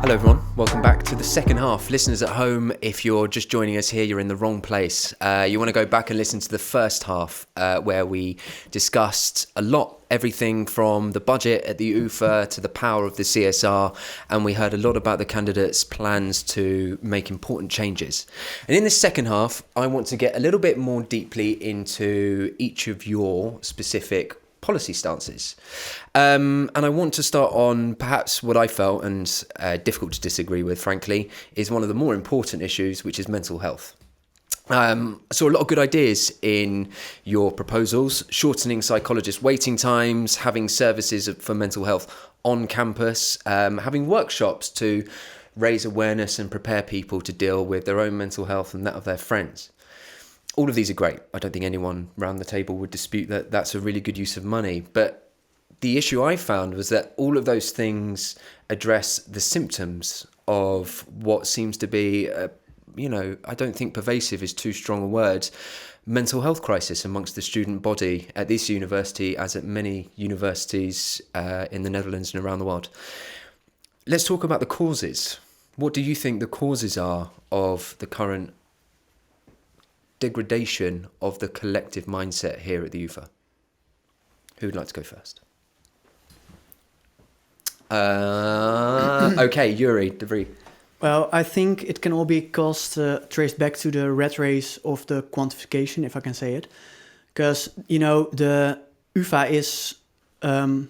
Hello everyone, welcome back to the second half. Listeners at home, if you're just joining us here, you're in the wrong place. You want to go back and listen to the first half where we discussed a lot, everything from the budget at the UvA to the power of the CSR, and we heard a lot about the candidates' plans to make important changes. And in this second half, I want to get a little bit more deeply into each of your specific policy stances. And I want to start on perhaps what I felt, and difficult to disagree with, frankly, is one of the more important issues, which is mental health. I saw a lot of good ideas in your proposals: shortening psychologist waiting times, having services for mental health on campus, having workshops to raise awareness and prepare people to deal with their own mental health and that of their friends. All of these are great. I don't think anyone around the table would dispute that that's a really good use of money. But the issue I found was that all of those things address the symptoms of what seems to be, I don't think pervasive is too strong a word, mental health crisis amongst the student body at this university, as at many universities in the Netherlands and around the world. Let's talk about the causes. What do you think the causes are of the current degradation of the collective mindset here at the UvA? Who would like to go first? Okay, Yourie, Vrije. Well, I think it can all be traced back to the rat race of the quantification, if I can say it. Because, the UvA is, being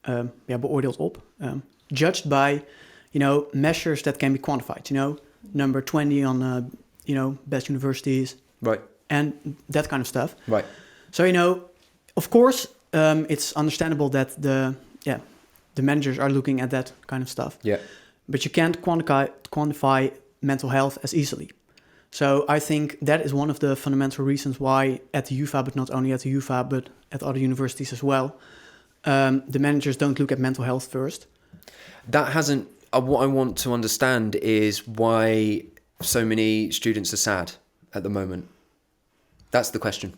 beoordeeld op, judged by measures that can be quantified, number 20 on, best universities. Right. And that kind of stuff. Right. So, of course, it's understandable that the managers are looking at that kind of stuff. Yeah. But you can't quantify mental health as easily. So I think that is one of the fundamental reasons why at the UvA, but not only at the UvA, but at other universities as well, the managers don't look at mental health first. That hasn't... what I want to understand is why so many students are sad at the moment. That's the question.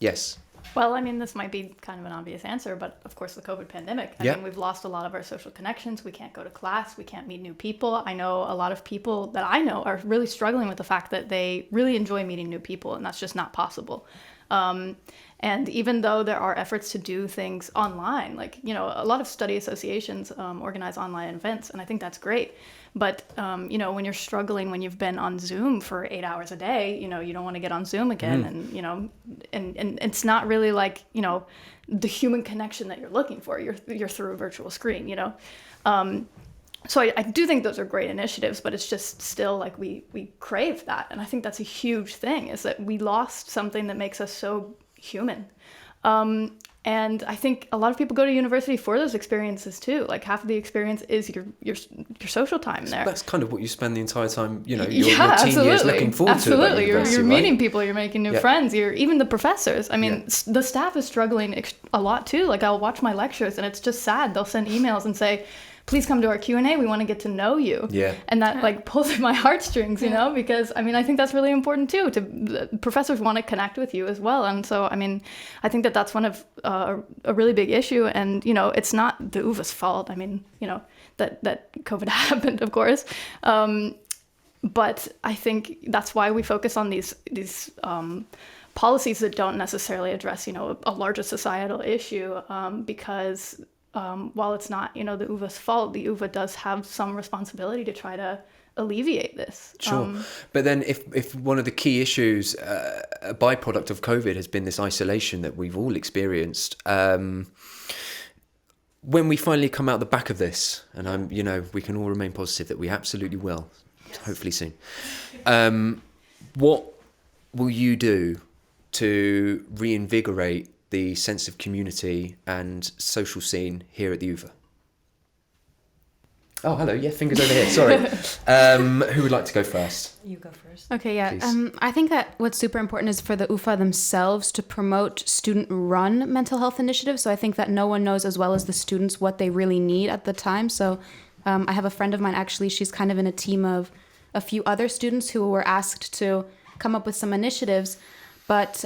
Yes. Well, I mean, this might be kind of an obvious answer, but of course the COVID pandemic. I mean, we've lost a lot of our social connections. We can't go to class. We can't meet new people. I know a lot of people that I know are really struggling with the fact that they really enjoy meeting new people, and that's just not possible. And even though there are efforts to do things online, like, a lot of study associations organize online events, and I think that's great. But, when you're struggling, when you've been on Zoom for 8 hours a day, you don't want to get on Zoom again. And it's not really like, the human connection that you're looking for. You're through a virtual screen, So I do think those are great initiatives, but it's just still like we crave that. And I think that's a huge thing, is that we lost something that makes us so human. And I think a lot of people go to university for those experiences too. Like half of the experience is your social time there. That's kind of what you spend the entire time, your teen absolutely. years looking forward to. Absolutely, you're meeting people, you're making new friends. Even the professors. I mean, the staff is struggling a lot too. Like I'll watch my lectures and it's just sad. They'll send emails and say, please come to our Q&A. We want to get to know you. Yeah. And that pulls at my heartstrings, because I think that's really important too. Professors want to connect with you as well. And so, I think that's one of a really big issue. And, it's not the UvA's fault. That COVID happened, of course. But I think that's why we focus on these policies that don't necessarily address, a larger societal issue, because while it's not, the UvA's fault, the UvA does have some responsibility to try to alleviate this. Sure. But then if one of the key issues, a byproduct of COVID has been this isolation that we've all experienced, when we finally come out the back of this, and we can all remain positive that we absolutely will, hopefully soon. What will you do to reinvigorate the sense of community and social scene here at the UvA? Oh, hello. Yeah, fingers over here. Sorry. Who would like to go first? You go first. Okay, yeah. I think that what's super important is for the UvA themselves to promote student-run mental health initiatives. So I think that no one knows as well as the students what they really need at the time. So I have a friend of mine, actually, she's kind of in a team of a few other students who were asked to come up with some initiatives. But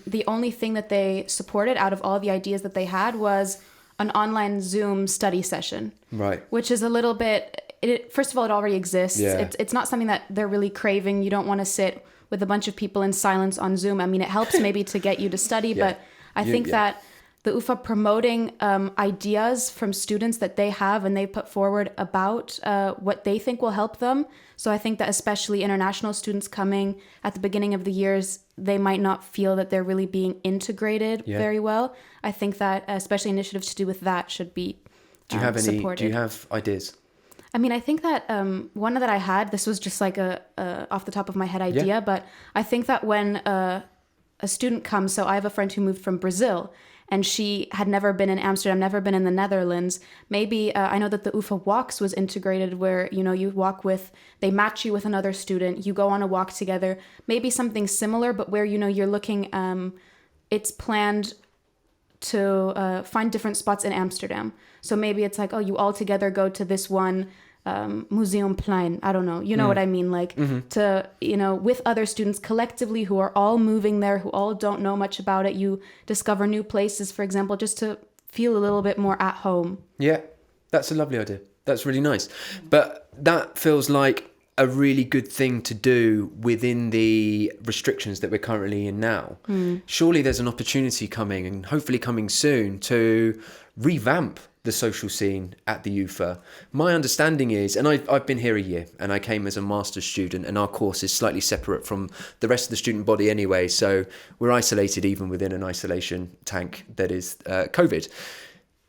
the only thing that they supported out of all the ideas that they had was an online Zoom study session. Right. Which is a little bit, first of all, it already exists. Yeah. It's not something that they're really craving. You don't want to sit with a bunch of people in silence on Zoom. I mean, it helps maybe to get you to study, but I think that the UvA promoting ideas from students that they have and they put forward about what they think will help them. So I think that especially international students coming at the beginning of the years, they might not feel that they're really being integrated very well. I think that especially initiatives to do with that should be supported. Do you have ideas? I mean, I think that one that I had, this was just like a off the top of my head idea, but I think that when a student comes, so I have a friend who moved from Brazil, and she had never been in Amsterdam, never been in the Netherlands. Maybe, I know that the UvA Walks was integrated where, you walk with, they match you with another student, you go on a walk together. Maybe something similar, but where, you're looking, it's planned to find different spots in Amsterdam. So maybe it's like, you all together go to this one Museumplein. I don't know. You know what I mean? Like to, with other students collectively who are all moving there, who all don't know much about it. You discover new places, for example, just to feel a little bit more at home. Yeah, that's a lovely idea. That's really nice. But that feels like a really good thing to do within the restrictions that we're currently in now. Surely there's an opportunity coming, and hopefully coming soon, to revamp the social scene at the UvA. My understanding is, and I've been here a year, and I came as a master's student, and our course is slightly separate from the rest of the student body anyway, so we're isolated even within an isolation tank that is COVID.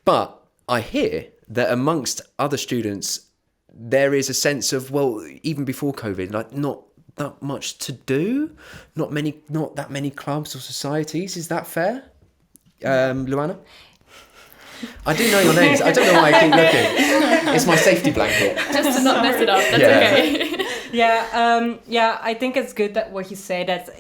But I hear that amongst other students, there is a sense of, well, even before COVID, like not that much to do, not that many clubs or societies. Is that fair? Luana? I do know your names. I don't know why I keep looking. It's my safety blanket. Just to not mess it up. That's okay. Yeah, I think it's good that what you say, that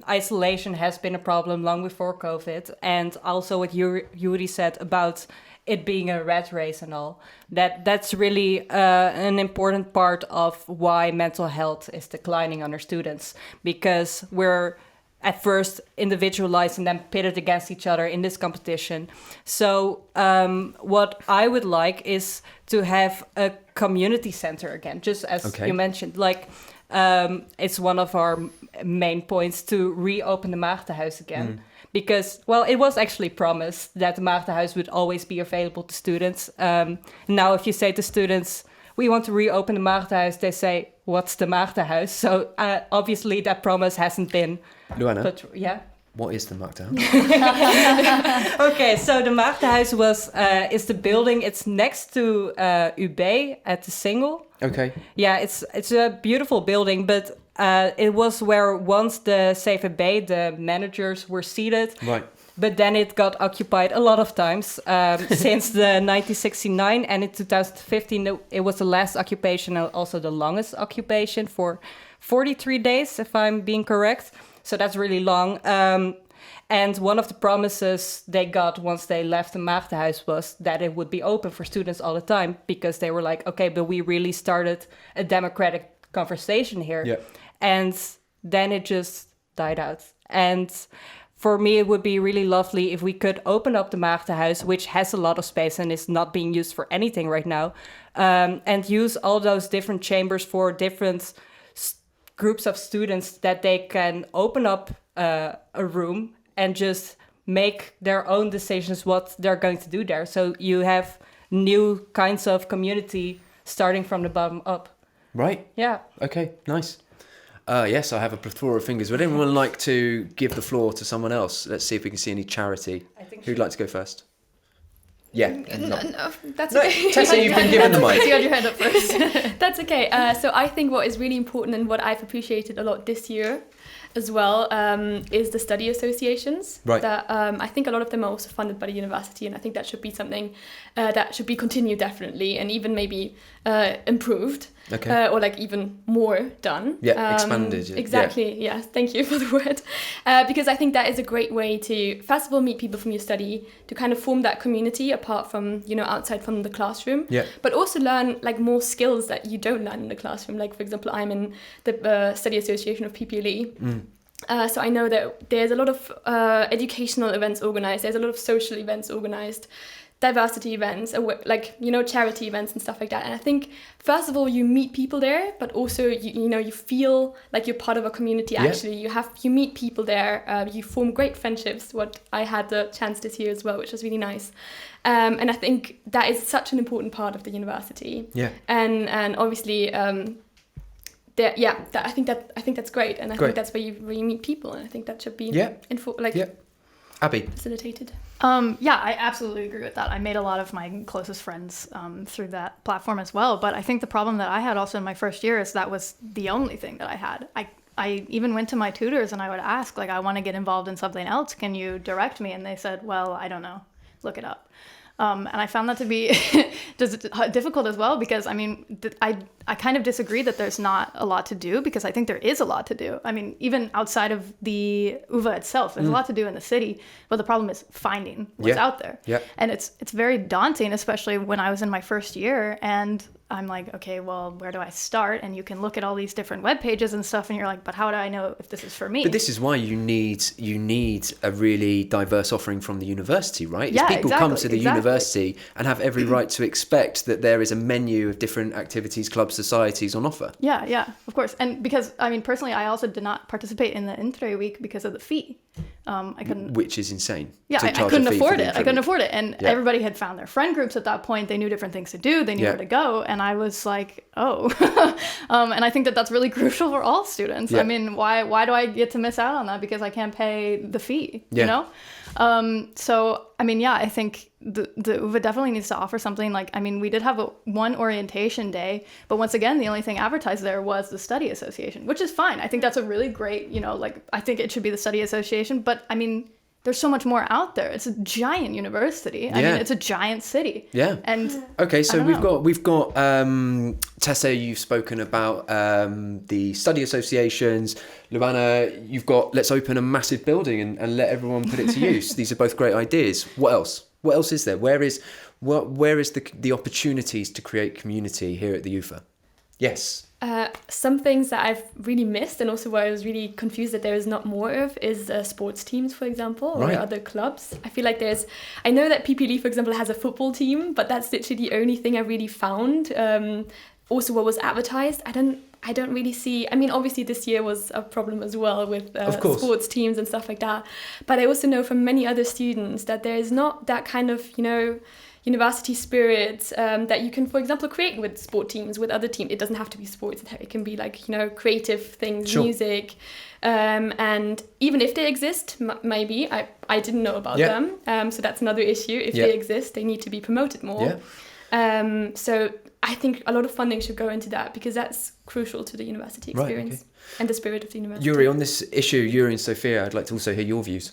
isolation has been a problem long before COVID, and also what Yourie said about it being a rat race and all. That's really an important part of why mental health is declining under students, because we're at first individualized and then pitted against each other in this competition. So what I would like is to have a community center again, just as you mentioned. Like it's one of our main points to reopen the Maagdenhuis again. Because, well, it was actually promised that the Maagdenhuis would always be available to students. Now, if you say to students, we want to reopen the Maagdenhuis, they say, what's the Maagdenhuis? So obviously that promise hasn't been... Luana, what is the Maagdenhuis? Okay, so the Maagdenhuis is the building. It's next to UB at the Single. Okay. Yeah, it's a beautiful building, but it was where once the CVB, the managers, were seated. Right. But then it got occupied a lot of times since the 1969, and in 2015 it was the last occupation and also the longest occupation for 43 days, if I'm being correct. So that's really long. And one of the promises they got once they left the Maagdenhuis was that it would be open for students all the time, because they were like, okay, but we really started a democratic conversation here. Yeah. And then it just died out. And for me, it would be really lovely if we could open up the Maagdenhuis, which has a lot of space and is not being used for anything right now, and use all those different chambers for different groups of students, that they can open up a room and just make their own decisions what they're going to do there. So you have new kinds of community starting from the bottom up. Right. Yeah. Okay, nice. Yes, I have a plethora of fingers. Would anyone like to give the floor to someone else? Let's see if we can see any charity. Who'd like to go first? Yeah. No, that's okay. Tessa, you've been given the mic. You got your hand up first. That's okay. So I think what is really important and what I've appreciated a lot this year as well is the study associations. Right. That I think a lot of them are also funded by the university, and I think that should be something that should be continued definitely, and even maybe improved. Okay. Or like even more done. Yeah, expanded. Exactly. Yeah. Thank you for the word. Because I think that is a great way to, first of all, meet people from your study, to kind of form that community apart from, outside from the classroom. Yeah. But also learn like more skills that you don't learn in the classroom. Like, for example, I'm in the study association of PPLE. So I know that there's a lot of educational events organized. There's a lot of social events organized diversity events, like, you know, charity events and stuff like that. And I think, first of all, you meet people there, but also, you feel like you're part of a community, actually. You meet people there, you form great friendships, what I had the chance this year as well, which was really nice. And I think that is such an important part of the university. Yeah. And obviously, I think that's great. And I think that's where you meet people. And I think that should be Abbey. facilitated. I absolutely agree with that. I made a lot of my closest friends through that platform as well. But I think the problem that I had also in my first year is that was the only thing that I had. I even went to my tutors and I would ask, like, I want to get involved in something else. Can you direct me? And they said, well, I don't know. Look it up. And I found that to be just difficult as well, because, I mean, I kind of disagree that there's not a lot to do, because I think there is a lot to do. I mean, even outside of the UvA itself, there's a lot to do in the city, but the problem is finding what's out there. Yeah. And it's very daunting, especially when I was in my first year, and I'm like, okay, well, where do I start? And you can look at all these different web pages and stuff, and you're like, but how do I know if this is for me? But this is why you need a really diverse offering from the university, right? Yeah, people come to the university and have every right to expect that there is a menu of different activities, clubs, societies on offer. Yeah, of course. And because, I mean, personally, I also did not participate in the Intre week because of the fee. I couldn't. Which is insane. Yeah, I couldn't afford it. I couldn't afford it. And everybody had found their friend groups at that point. They knew different things to do. They knew where to go. And I was like, oh. And I think that that's really crucial for all students. Yeah. I mean, why do I get to miss out on that because I can't pay the fee, you know? So, I mean, I think the UvA definitely needs to offer something. Like, I mean, we did have one orientation day, but once again, the only thing advertised there was the study association, which is fine. I think that's a really great, I think it should be the study association, but I mean, there's so much more out there. It's a giant university. I mean, it's a giant city. Yeah. And okay, so we've got Tessa, you've spoken about the study associations. Luana, you've got let's open a massive building and let everyone put it to use. These are both great ideas. What else? What else is there? Where is the opportunities to create community here at the UvA? Yes. Some things that I've really missed, and also where I was really confused that there is not more of, is sports teams, for example, or other clubs. I feel like I know that PPLE, for example, has a football team, but that's literally the only thing I really found. Also, what was advertised, I don't really see. I mean, obviously this year was a problem as well with sports teams and stuff like that. But I also know from many other students that there is not that kind of, university spirit that you can, for example, create with sport teams, with other teams. It doesn't have to be sports. It can be like, creative things, music. And even if they exist, maybe, I didn't know about them. So that's another issue. If they exist, they need to be promoted more. Yeah. So I think a lot of funding should go into that, because that's crucial to the university experience and the spirit of the university. Yourie, on this issue, Yourie and Sofia, I'd like to also hear your views.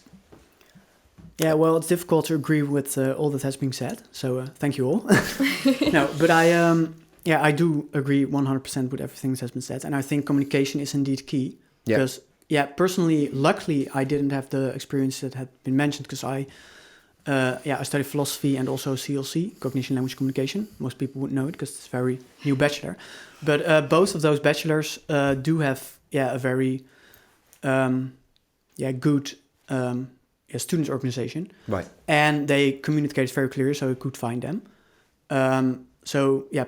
Yeah, well, it's difficult to agree with all that has been said. So thank you all. No, but I do agree 100% with everything that has been said. And I think communication is indeed key. Because, personally, luckily, I didn't have the experience that had been mentioned, because I studied philosophy and also CLC, Cognition, Language, Communication. Most people would know it because it's a very new bachelor. But both of those bachelors do have a very good students organization. Right. And they communicated very clearly, so I could find them.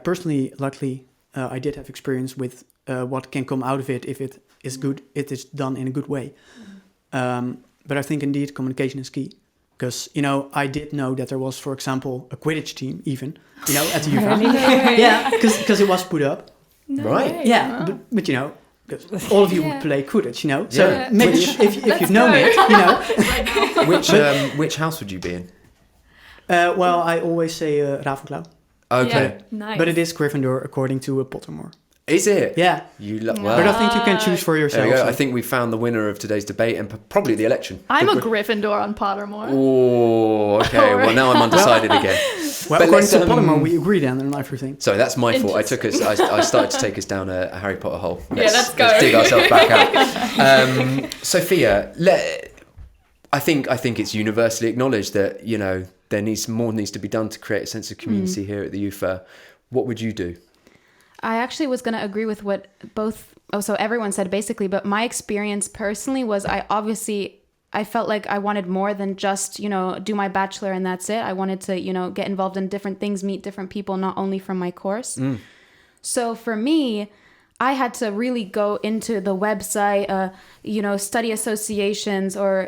Personally, luckily, I did have experience with what can come out of it if it is good, it is done in a good way. But I think indeed communication is key. Because, I did know that there was, for example, a Quidditch team even, at the UvA. Yeah, because it was put up. No right. Way. Yeah, but all of you would play Quidditch, So maybe if you've known it, Which house would you be in? Well, I always say Ravenclaw. Okay. Yeah, nice. But it is Gryffindor according to Pottermore. Is it? Yeah. But I think you can choose for yourself. So. I think we found the winner of today's debate and probably the election. I'm a Gryffindor on Pottermore. Oh, okay. Well, now I'm undecided again. Well, but according to Pottermore, we agree then on everything. Sorry, that's my fault. I started to take us down a Harry Potter hole. Let's go. Let's dig ourselves back out. Sophia, I think it's universally acknowledged that, more needs to be done to create a sense of community here at the UvA. What would you do? I actually was going to agree with what everyone said basically, but my experience personally was I obviously I felt like I wanted more than just, do my bachelor and that's it. I wanted to, get involved in different things, meet different people, not only from my course. So for me, I had to really go into the website, study associations or,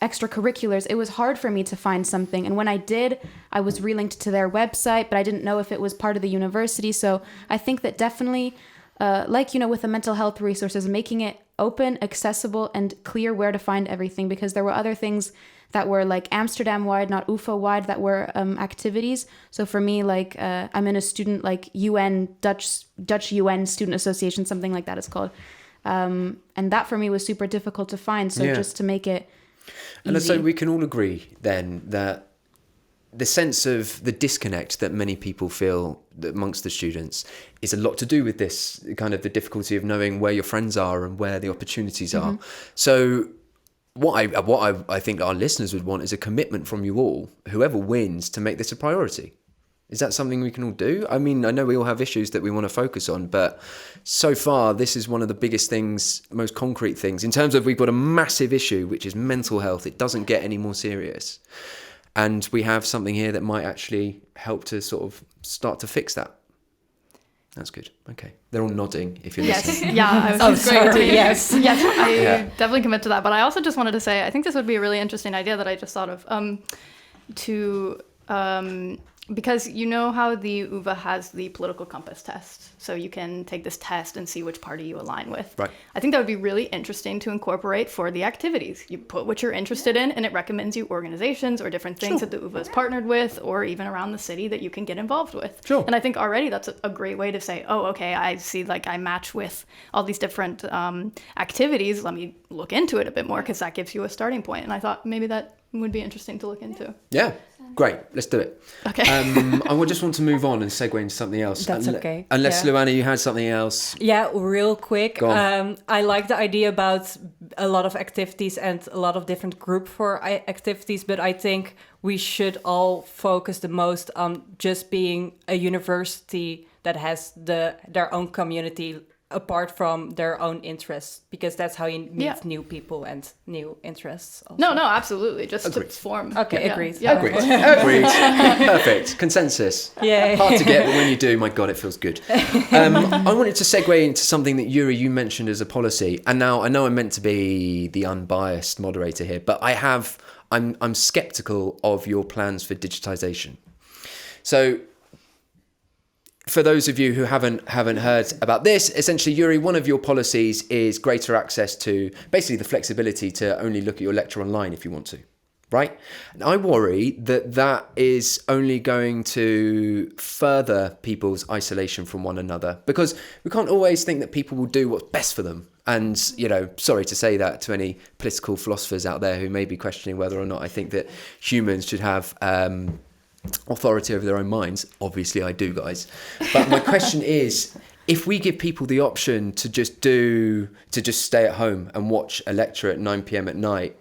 extracurriculars. It was hard for me to find something. And when I did, I was relinked to their website, but I didn't know if it was part of the university. So I think that definitely, with the mental health resources, making it open, accessible, and clear where to find everything, because there were other things that were like Amsterdam-wide, not UvA-wide, that were activities. So for me, I'm in a student Dutch UN Student Association, something like that it's called. And that for me was super difficult to find. So just to make it easy. And so we can all agree then that the sense of the disconnect that many people feel amongst the students is a lot to do with this kind of the difficulty of knowing where your friends are and where the opportunities are. So what I think our listeners would want is a commitment from you all, whoever wins, to make this a priority. Is that something we can all do? I mean, I know we all have issues that we want to focus on, but so far this is one of the biggest things, most concrete things, in terms of we've got a massive issue, which is mental health. It doesn't get any more serious. And we have something here that might actually help to sort of start to fix that. That's good. Okay. They're all nodding if you're listening. Yeah, I was great too. Yes, I definitely commit to that. But I also just wanted to say, I think this would be a really interesting idea that I just thought of, because you know how the UvA has the political compass test. So you can take this test and see which party you align with. Right. I think that would be really interesting to incorporate for the activities. You put what you're interested in and it recommends you organizations or different things that the UvA is partnered with or even around the city that you can get involved with. Sure. And I think already that's a great way to say, oh, okay, I see I match with all these different activities. Let me look into it a bit more because that gives you a starting point. And I thought maybe that would be interesting to look into. Yeah. Great, let's do it. Okay. I would just want to move on and segue into something else. That's okay. Unless, Luana, you had something else. Yeah, real quick. Go on. I like the idea about a lot of activities and a lot of different group for activities, but I think we should all focus the most on just being a university that has their own community apart from their own interests, because that's how you meet new people and new interests also. No, absolutely. Just Agreed. to form. Okay, agreed. Yeah. Agreed. Perfect. Consensus. Yeah. Hard to get, but when you do, my God, it feels good. I wanted to segue into something that Yourie, you mentioned as a policy. And now I know I'm meant to be the unbiased moderator here, but I'm skeptical of your plans for digitization. So for those of you who haven't heard about this, essentially, Yourie, one of your policies is greater access to basically the flexibility to only look at your lecture online if you want to, right? And I worry that is only going to further people's isolation from one another, because we can't always think that people will do what's best for them. And, sorry to say that to any political philosophers out there who may be questioning whether or not I think that humans should have authority over their own minds. Obviously I do, guys. But my question is, if we give people the option to just stay at home and watch a lecture at 9 p.m. at night,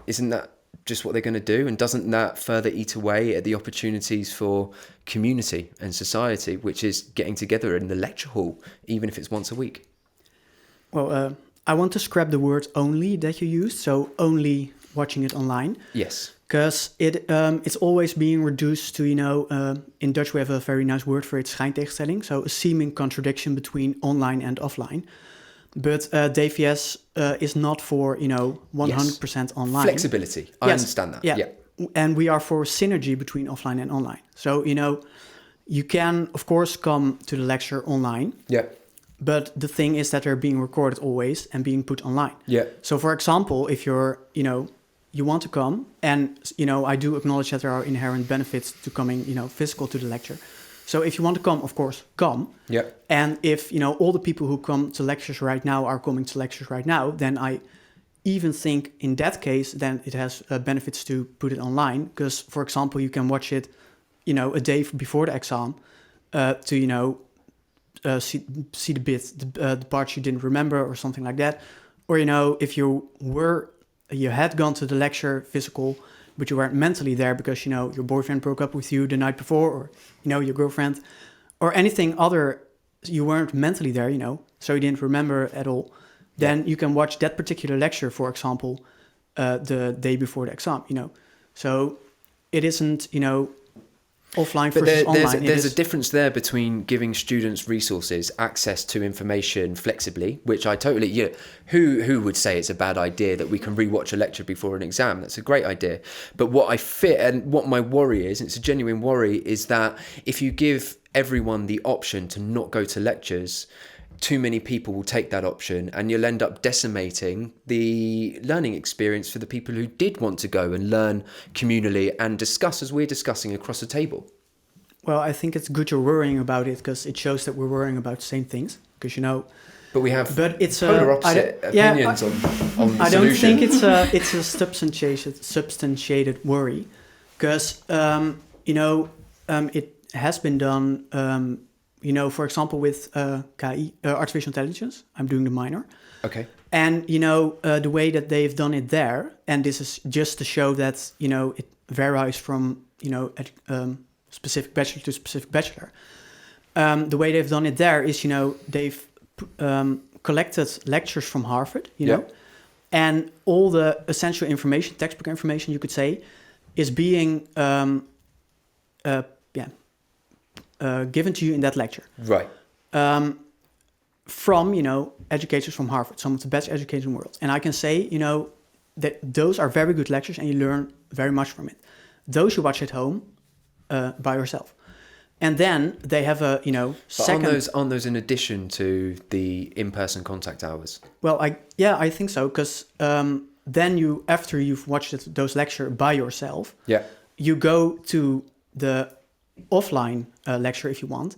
isn't that just what they're going to do? And doesn't that further eat away at the opportunities for community and society, which is getting together in the lecture hall, even if it's once a week? Well, I want to scrap the word only that you used, so only watching it online. Yes. Because it's always being reduced to, in Dutch we have a very nice word for it, schijntegenstelling, so a seeming contradiction between online and offline. But DVS is not for, 100% online. Flexibility, I understand that. Yeah, and we are for synergy between offline and online. So, you can, of course, come to the lecture online. Yeah. But the thing is that they're being recorded always and being put online. Yeah. So, for example, if you're, you want to come, and, I do acknowledge that there are inherent benefits to coming, physical to the lecture. So if you want to come, of course, come. Yeah. And if, all the people who come to lectures right now are coming to lectures right now, then I even think in that case, then it has benefits to put it online. Because, for example, you can watch it, a day before the exam to, see the parts you didn't remember or something like that. Or, if you had gone to the lecture physical, but you weren't mentally there because, your boyfriend broke up with you the night before, or, your girlfriend, or anything other, you weren't mentally there, so you didn't remember at all, then you can watch that particular lecture, for example, the day before the exam, So it isn't, offline but versus online. There's a difference there between giving students resources, access to information flexibly, which I totally, who would say it's a bad idea that we can rewatch a lecture before an exam? That's a great idea. But what I fear, and what my worry is, and it's a genuine worry, is that if you give everyone the option to not go to lectures, too many people will take that option and you'll end up decimating the learning experience for the people who did want to go and learn communally and discuss as we're discussing across the table. Well, I think it's good you're worrying about it because it shows that we're worrying about the same things. Because, But we have it's polar opposite opinions on the I don't solution. think it's a substantiated worry because, it has been done... for example, with KI, artificial intelligence, I'm doing the minor. Okay. And, the way that they've done it there, and this is just to show that, it varies from, specific bachelor to specific bachelor. The way they've done it there is, they've collected lectures from Harvard, know, and all the essential information, textbook information, you could say, is being... given to you in that lecture. Right. From, educators from Harvard, some of the best educators in the world. And I can say, that those are very good lectures and you learn very much from it. Those you watch at home by yourself. And then they have a, second... But aren't those in addition to the in-person contact hours? Well, I think so, because then after you've watched those lectures by yourself, you go to the offline lecture if you want,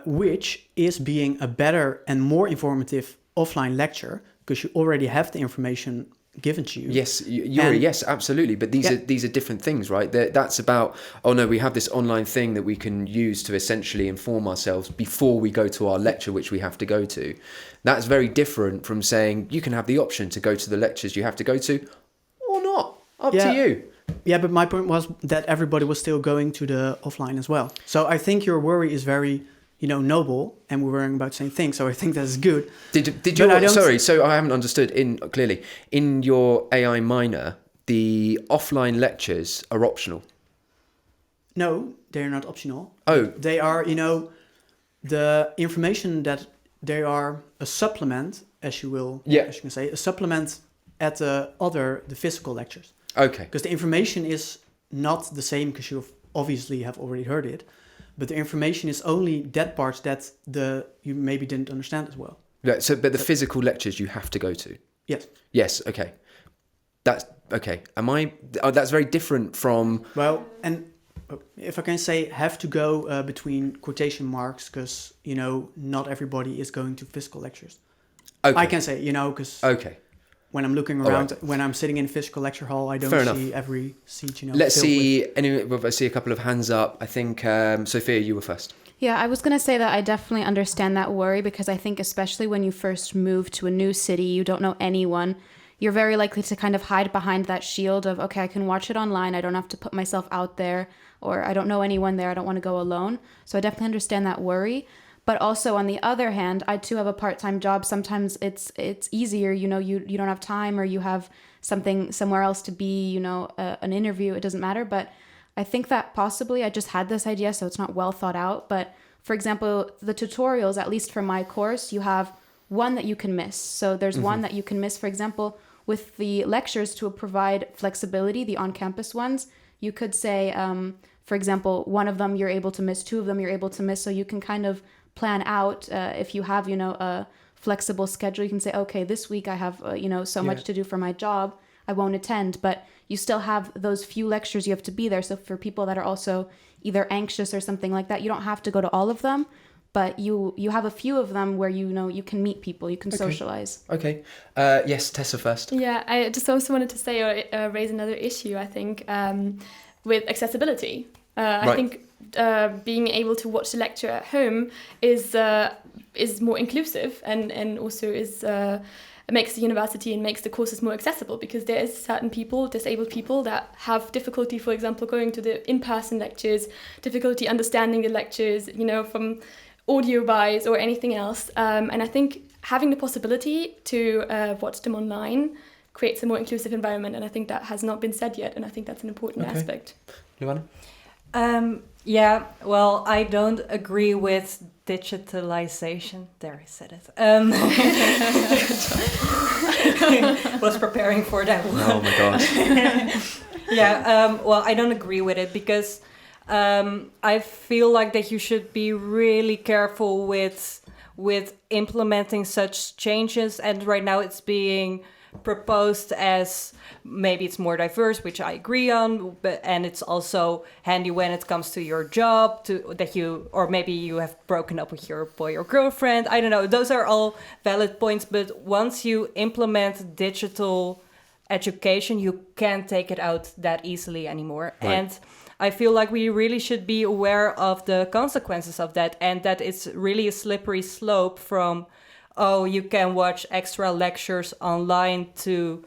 which is being a better and more informative offline lecture because you already have the information given to you. Yes, Yourie, yes, absolutely. But these are different things, right? That's about, we have this online thing that we can use to essentially inform ourselves before we go to our lecture, which we have to go to. That's very different from saying you can have the option to go to the lectures you have to go to or not. Up to you. Yeah, but my point was that everybody was still going to the offline as well. So I think your worry is very, noble, and we're worrying about the same thing. So I think that's good. Did you? Sorry, so I haven't understood. Clearly, in your AI minor, the offline lectures are optional. No, they're not optional. Oh, they are. The information that they are a supplement, as you can say, a supplement at the physical lectures. Okay. Because the information is not the same, because you obviously have already heard it, but the information is only that part that you maybe didn't understand as well. Yeah. But the physical lectures you have to go to. Yes. Yes. Okay. That's okay. That's very different from. Well, and if I can say, have to go between quotation marks, because not everybody is going to physical lectures. Okay. I can say because. Okay. When I'm looking around, when I'm sitting in a physical lecture hall, I don't see every seat, Let's see. Anyway, I see a couple of hands up. I think, Sophia, you were first. Yeah, I was going to say that I definitely understand that worry, because I think especially when you first move to a new city, you don't know anyone, you're very likely to kind of hide behind that shield of, okay, I can watch it online. I don't have to put myself out there, or I don't know anyone there. I don't want to go alone. So I definitely understand that worry. But also, on the other hand, I too have a part-time job. Sometimes it's easier, you don't have time, or you have something somewhere else to be, an interview. It doesn't matter. But I think that possibly I just had this idea, so it's not well thought out. But for example, the tutorials, at least for my course, you have one that you can miss. So there's one that you can miss. For example, with the lectures, to provide flexibility, the on-campus ones, you could say, for example, one of them you're able to miss, two of them you're able to miss. So you can kind of plan out if you have, a flexible schedule. You can say, okay, this week I have, so much to do for my job. I won't attend, but you still have those few lectures you have to be there. So for people that are also either anxious or something like that, you don't have to go to all of them, but you have a few of them where, you can meet people, you can socialize. Okay. Yes, Tessa first. Yeah, I just also wanted to say or raise another issue, I think, with accessibility. I think being able to watch the lecture at home is more inclusive and also makes the university and makes the courses more accessible, because there is certain people, disabled people, that have difficulty, for example, going to the in-person lectures, difficulty understanding the lectures, from audio-wise or anything else. And I think having the possibility to watch them online creates a more inclusive environment. And I think that has not been said yet, and I think that's an important aspect. Luana? Yeah, well, I don't agree with digitalization. There, I said it. Was preparing for that one. Oh my gosh. Yeah, well, I don't agree with it because I feel like that you should be really careful with implementing such changes. And right now it's being proposed as maybe it's more diverse, which I agree on, and it's also handy when it comes to your job, or maybe you have broken up with your boy or girlfriend. I don't know. Those are all valid points, but once you implement digital education, you can't take it out that easily anymore. Right. And I feel like we really should be aware of the consequences of that, and that it's really a slippery slope from, oh, you can watch extra lectures online, to,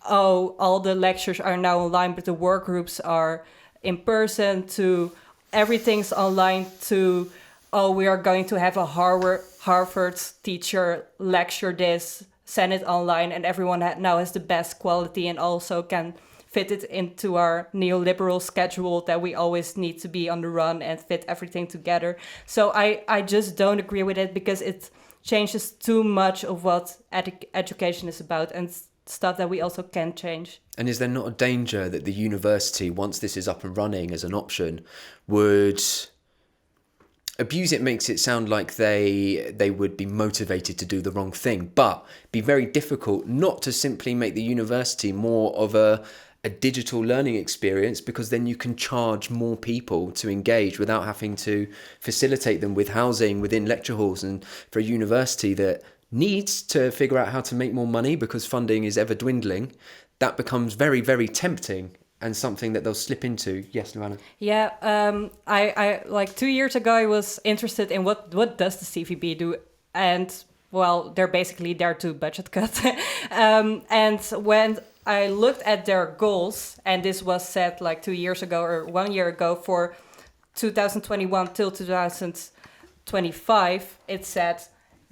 oh, all the lectures are now online, but the work groups are in person, to everything's online, to, oh, we are going to have a Harvard teacher lecture this, send it online, and everyone now has the best quality and also can fit it into our neoliberal schedule that we always need to be on the run and fit everything together. So I just don't agree with it because it changes too much of what education is about and stuff that we also can change. And is there not a danger that the university, once this is up and running as an option, would abuse it? Makes it sound like they would be motivated to do the wrong thing, but be very difficult not to simply make the university more of a digital learning experience, because then you can charge more people to engage without having to facilitate them with housing within lecture halls. And for a university that needs to figure out how to make more money because funding is ever dwindling, that becomes very, very tempting and something that they'll slip into. Yes, Luana? Yeah, I like 2 years ago, I was interested in what does the CVB do? And, well, they're basically there to budget cut. And when I looked at their goals, and this was set like 2 years ago or 1 year ago for 2021 till 2025, it said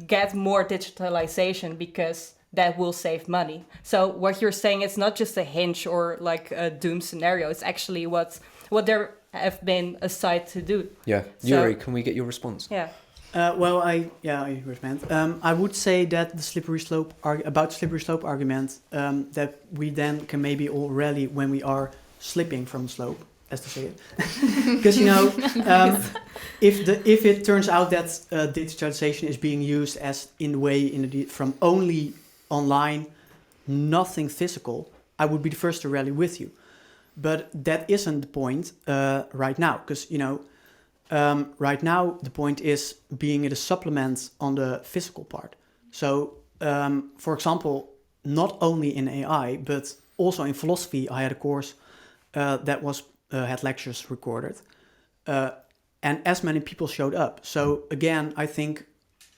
get more digitalization because that will save money. So what you're saying, it's not just a hinge or like a doom scenario. It's actually what there have been assigned to do. Yeah. Yourie, can we get your response? Yeah. Well, I recommend. I would say that the slippery slope argument, that we then can maybe already, when we are slipping from the slope, as to say it, because if it turns out that digitalization is being used as from only online, nothing physical, I would be the first to rally with you. But that isn't the point right now, because right now the point is being a supplement on the physical part. So, for example, not only in AI but also in philosophy, I had a course that had lectures recorded, and as many people showed up. So again, I think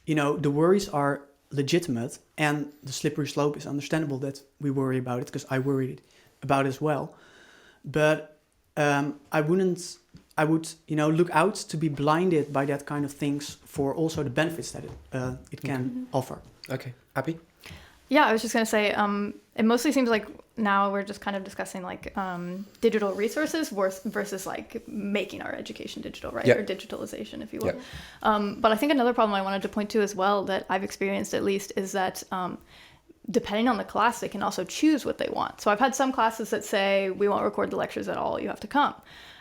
the worries are legitimate, and the slippery slope is understandable that we worry about it, because I worried about it as well. But I would look out to be blinded by that kind of things for also the benefits that it can offer. Okay, Abbey? Yeah, I was just going to say, it mostly seems like now we're just kind of discussing like digital resources versus like making our education digital, right? Yep. Or digitalization, if you will. Yep. But I think another problem I wanted to point to as well that I've experienced at least is that depending on the class, they can also choose what they want. So I've had some classes that say, we won't record the lectures at all, you have to come.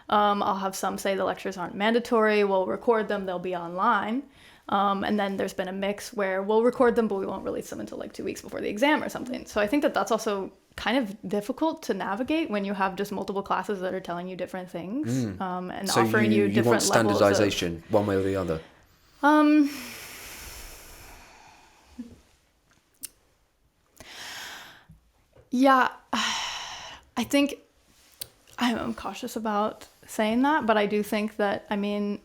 I'll have some say the lectures aren't mandatory, we'll record them, they'll be online. And then there's been a mix where we'll record them, but we won't release them until like 2 weeks before the exam or something. So I think that that's also kind of difficult to navigate when you have just multiple classes that are telling you different things and so offering you different levels. So you want standardization one way or the other? Yeah, I think I'm cautious about saying that, but I do think that, I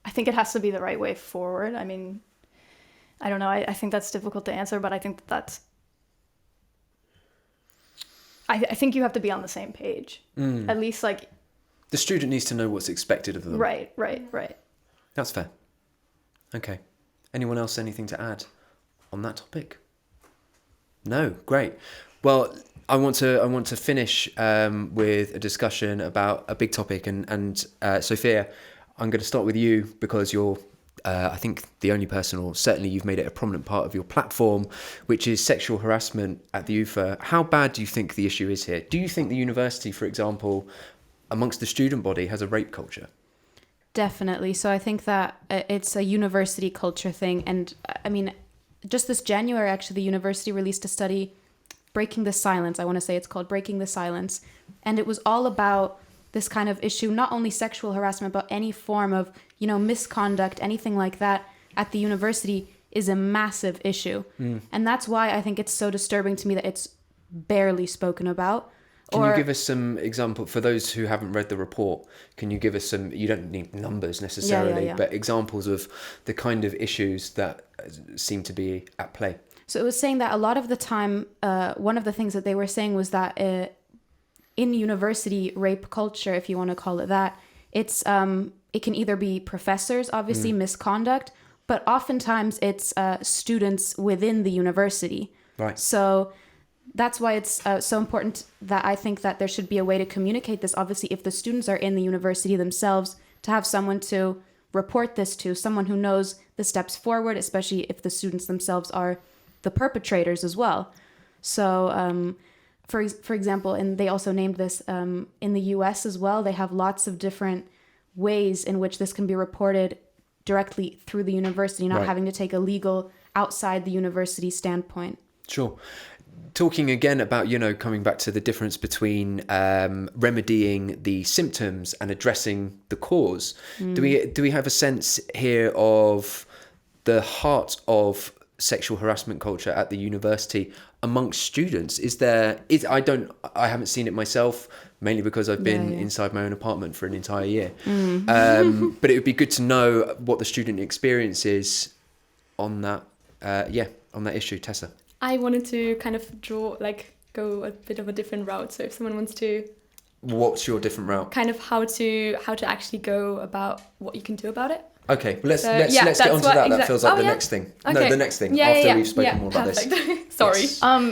think it has to be the right way forward. I mean, I don't know. I think that's difficult to answer, but I think that's... I think you have to be on the same page. At least, like... The student needs to know what's expected of them. Right. That's fair. Okay. Anyone else anything to add on that topic? No, great. Well, I want to finish with a discussion about a big topic, and Sofia, I'm going to start with you because you're, I think, the only person, or certainly you've made it a prominent part of your platform, which is sexual harassment at the UvA. How bad do you think the issue is here? Do you think the university, for example, amongst the student body, has a rape culture? Definitely. So I think that it's a university culture thing. And I mean, just this January, actually, the university released a study, Breaking the Silence. I want to say it's called Breaking the Silence. And it was all about this kind of issue, not only sexual harassment, but any form of, misconduct, anything like that at the university is a massive issue. And that's why I think it's so disturbing to me that it's barely spoken about. Can you give us some example for those who haven't read the report? Can you give us some, you don't need numbers necessarily, but examples of the kind of issues that seem to be at play? So it was saying that a lot of the time, one of the things that they were saying was that in university rape culture, if you want to call it that, it's it can either be professors, obviously, misconduct, but oftentimes it's students within the university. Right. So that's why it's so important that I think that there should be a way to communicate this. Obviously, if the students are in the university themselves, to have someone to report this to, someone who knows the steps forward, especially if the students themselves are the perpetrators as well. So, for example, and they also named this in the US as well, they have lots of different ways in which this can be reported directly through the university, not having to take a legal outside the university standpoint. Sure. Talking again about, coming back to the difference between remedying the symptoms and addressing the cause. Do we have a sense here of the heart of sexual harassment culture at the university amongst students? I haven't seen it myself, mainly because I've been inside my own apartment for an entire year. But it would be good to know what the student experience is on that issue. Tessa. I wanted to kind of go a bit of a different route. So if someone wants to... What's your different route? Kind of how to actually go about what you can do about it. Okay, well, let's get onto that. That feels like the next thing. Okay. No, the next thing, after we've spoken more about this. Sorry.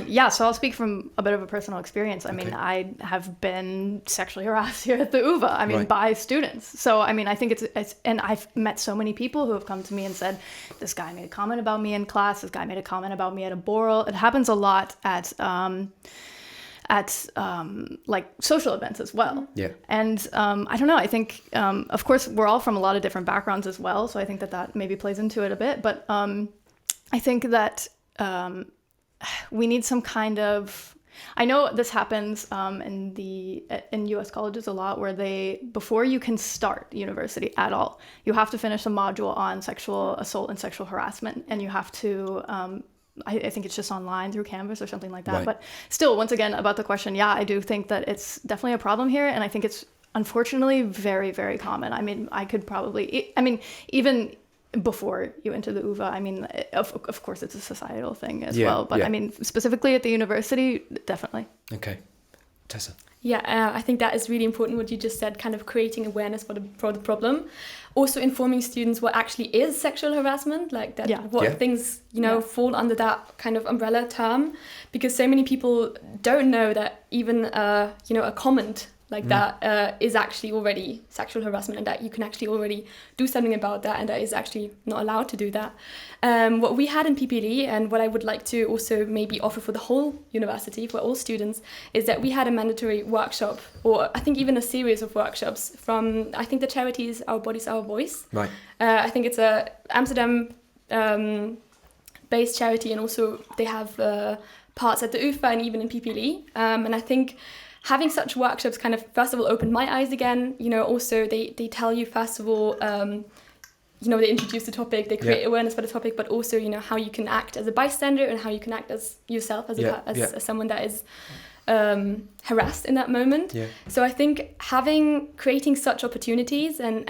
Yes. So I'll speak from a bit of a personal experience. I mean, I have been sexually harassed here at the UvA, by students. So, I think it's, and I've met so many people who have come to me and said, this guy made a comment about me in class, this guy made a comment about me at a boral. It happens a lot at social events as well. Yeah. And I don't know, I think, of course, we're all from a lot of different backgrounds as well. So I think that maybe plays into it a bit. But I think that we need some kind of... I know this happens in U.S. colleges a lot, where before you can start university at all, you have to finish a module on sexual assault and sexual harassment. And you have to... I think it's just online through Canvas or something like that. Right. But still, once again, about the question, I do think that it's definitely a problem here. And I think it's unfortunately very, very common. I could probably, even before you enter the UvA, of course, it's a societal thing as well. But specifically at the university, definitely. Okay. Tessa. Yeah, I think that is really important what you just said, kind of creating awareness for the problem. Also informing students what actually is sexual harassment, things, fall under that kind of umbrella term, because so many people don't know that even, a comment like that is actually already sexual harassment, and that you can actually already do something about that, and that is actually not allowed to do that. What we had in PPLE, and what I would like to also maybe offer for the whole university, for all students, is that we had a mandatory workshop, or I think even a series of workshops from, I think the charity is Our Bodies, Our Voice. Right. I think it's a Amsterdam based charity, and also they have parts at the UvA and even in PPLE. And I think having such workshops kind of, first of all, opened my eyes again. Also they tell you, first of all, they introduce the topic, they create awareness for the topic, but also, how you can act as a bystander and how you can act as yourself, as someone that is harassed in that moment. Yeah. So I think creating such opportunities and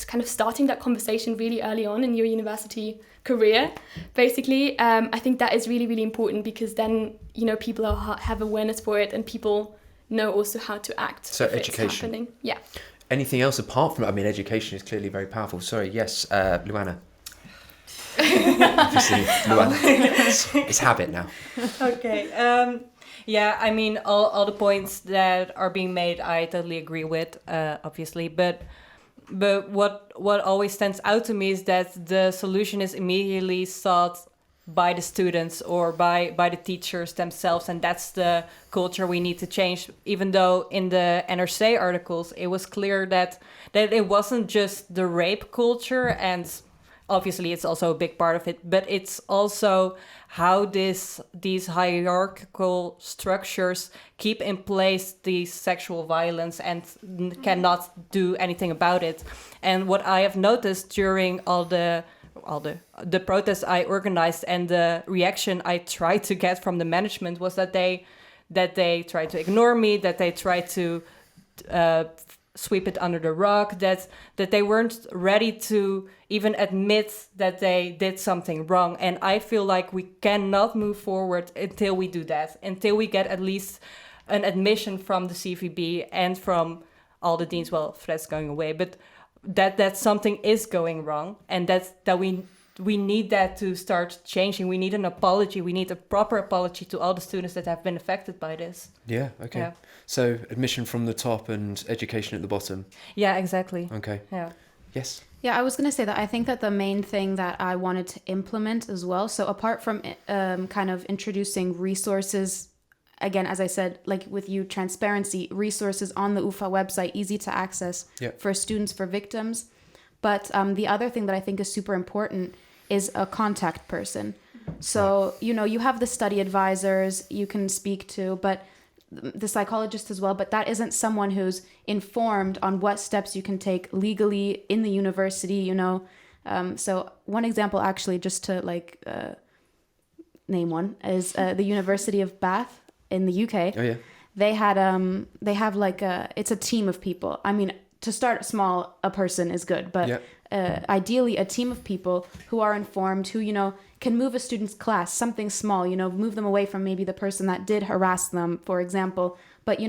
kind of starting that conversation really early on in your university career, basically, I think that is really, really important, because then, people have awareness for it, and people know also how to act. So education. Yeah. Anything else apart from, education is clearly very powerful. Sorry, yes, Luana. Obviously, it's habit now. Okay. Yeah, I mean, all the points that are being made, I totally agree with, obviously. But what always stands out to me is that the solution is immediately sought by the students or by the teachers themselves, and that's the culture we need to change. Even though in the NRC articles it was clear that it wasn't just the rape culture, and obviously it's also a big part of it, but it's also how these hierarchical structures keep in place these sexual violence and cannot do anything about it. And what I have noticed during all the protests I organized and the reaction I tried to get from the management was that they tried to ignore me, that they tried to sweep it under the rug, that they weren't ready to even admit that they did something wrong. And I feel like we cannot move forward until we do that, until we get at least an admission from the CVB and from all the deans. Well, Fred's going away, but that something is going wrong, and that we need that to start changing. We need an apology. We need a proper apology to all the students that have been affected by this. Yeah, okay. Yeah. So admission from the top and education at the bottom. Yeah, exactly. Okay. Yeah. Yes. Yeah, I was going to say that I think that the main thing that I wanted to implement as well, so apart from kind of introducing resources, again, as I said, like with you, transparency, resources on the UvA website, easy to access for students, for victims. But the other thing that I think is super important is a contact person. So, you have the study advisors you can speak to, but the psychologist as well, but that isn't someone who's informed on what steps you can take legally in the university, So one example, actually, just to name one, is the University of Bath in the UK. Oh, yeah. They have it's a team of people. I mean, to start small, a person is good, but ideally a team of people who are informed, who, can move a student's class, something small, move them away from maybe the person that did harass them, for example, but,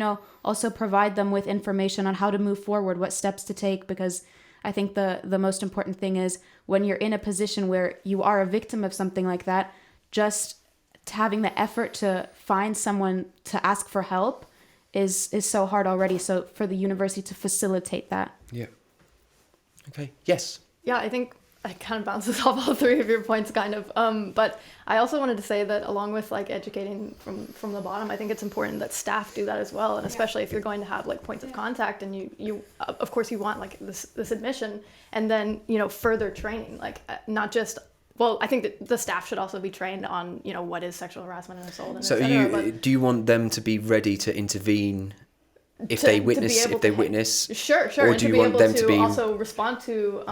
also provide them with information on how to move forward, what steps to take, because I think the most important thing is when you're in a position where you are a victim of something like that, just having the effort to find someone to ask for help is so hard already. So for the university to facilitate that. Yeah. Okay. Yes. Yeah, I think it kind of bounces off all three of your points, kind of. But I also wanted to say that along with educating from the bottom, I think it's important that staff do that as well. And especially if you're going to have points of contact, and you of course you want this admission, and then further training, not just. Well, I think that the staff should also be trained on, what is sexual harassment and assault, and so do you want them to be ready to intervene if they witness? Sure. Or and do to you be want able them to to be also respond to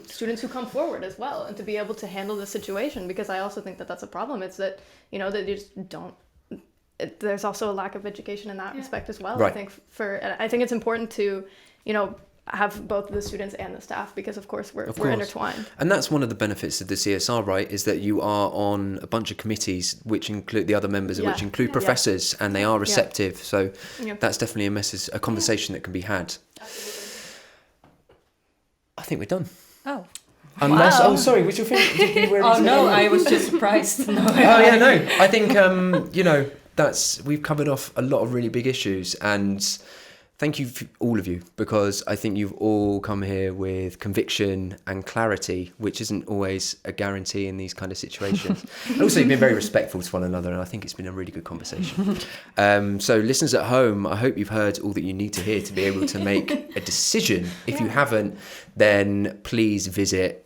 students who come forward as well, and to be able to handle the situation, because I also think that that's a problem. It's that that you just don't. There's also a lack of education in that respect as well. Right. I think it's important to have both the students and the staff, because of course we're intertwined. And that's one of the benefits of the CSR, right, is that you are on a bunch of committees which include the other members, which include professors, and they are receptive. So that's definitely a conversation that can be had. I think we're done. Oh. Unless, sorry, was your thing? I was just surprised. No. I think we've covered off a lot of really big issues, and thank you, all of you, because I think you've all come here with conviction and clarity, which isn't always a guarantee in these kind of situations. And also, you've been very respectful to one another, and I think it's been a really good conversation. So listeners at home, I hope you've heard all that you need to hear to be able to make a decision. If you haven't, then please visit,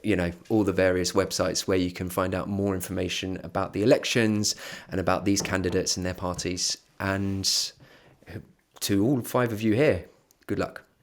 all the various websites where you can find out more information about the elections and about these candidates and their parties. And to all 5 of you here, good luck.